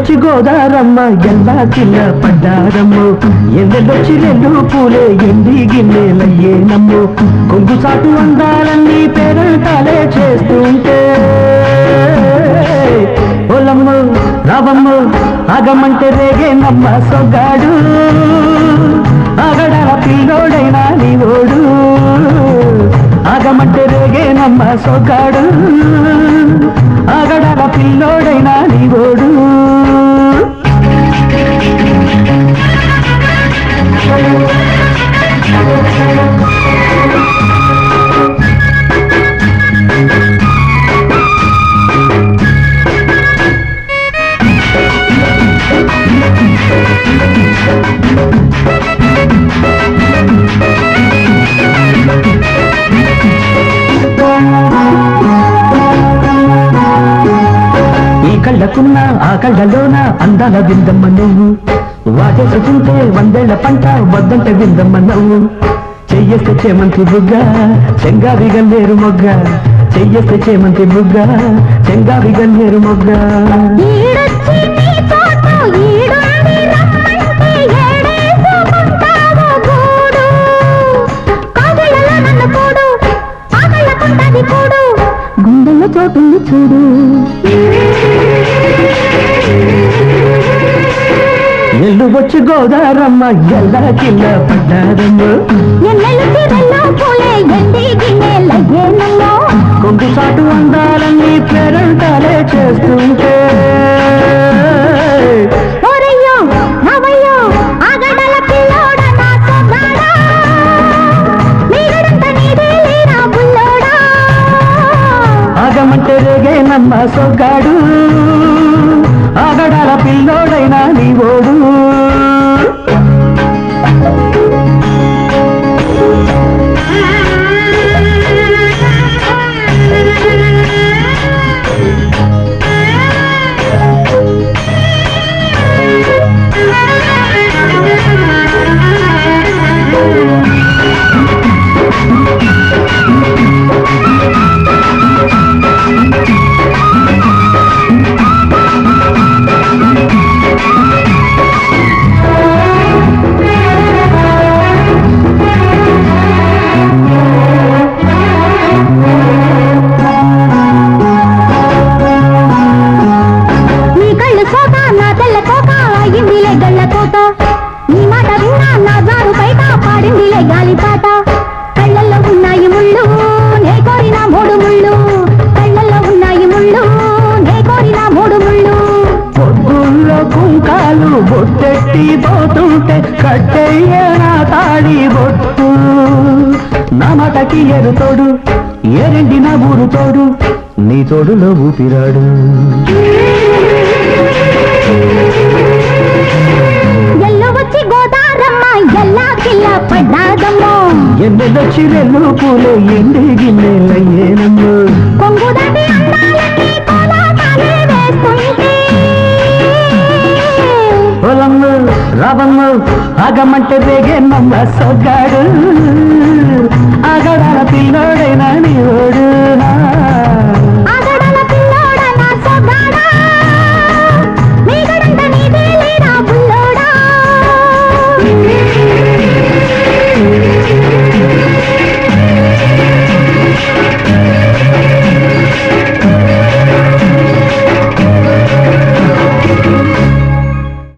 ఎన్నెల్లొచ్చి గోదారమ్మ ఎల్లా కిల్ల పడ్డారమ్మో ఎన్నెల్లొచ్చి రెండు పూలే ఎండి గిన్నెలయ్యేనమ్మో కొంగు సాటు అందాలన్నీ పేరంటాలే చేస్తుంటే ఓలమ్మో రావమ్మో ఆగమంటే రేగేనమ్మ సొగ్గాడు ఆగడాల పిల్లోడైనా నీవోడు ఆగమంటే రేగేనమ్మ సొగ్గాడు ఆగడాల పిల్లోడైనా నీవోడు కళ్ళకున్న ఆ కళ్ళలోన అందాల విందమ్మ నువ్వు వాటేసుకుంటే వందేళ్ల పంట వద్దంటే విందమ్మ నువ్వు చెయ్యేస్తే చేమంతి బుగ్గ చెంగావి గల్లేరు మొగ్గ చెయ్యేస్తే చేమంతి బుగ్గ చెంగావి గల్లేరు మొగ్గ గుండెల్లో చోటుంది చూడు ఎల్లు వచ్చి గోదారమ్మ ఎల్లా కిల్ల పడ్డారమ్మ కొంగు సాటు అందాలన్నీ పేరంటాలే చేస్తుంటే ఆగమంటే రేగేనమ్మ సొగ్గాడు ఆగడాల పిల్లోడైనా నీవోడు కళ్ళల్లో ఉన్నాయి ముళ్ళు నే కోరిన మూడు ముళ్ళు కళ్ళల్లో ఉన్నాయి ముళ్ళు నే కోరిన మూడు ముళ్ళు పొద్దుల్లో కుంకాలు బొట్టెట్టి పోతుంటే కట్టయ్య నా తాడి బొట్టు నా మాటకి ఎరుతోడు ఏరెండి నా ఊరు తోడు నీ తోడులో ఊపిరాడు ఎల్లు వచ్చి గోదారమ్మ ఎల్లా కిల్ల పడ్డాదమ్మో ఎన్నెల్లొచ్చి రెండు పూలే ఎండి గిన్నెలయ్యేనమ్మో కొంగు దాటి అందాలన్నీ కోలాటాలే వేస్తుంటే ఓలమ్మ రావమ్మ ఆగమంటే రేగేనమ్మ సొగ్గాడు ఆగడాల పిల్ల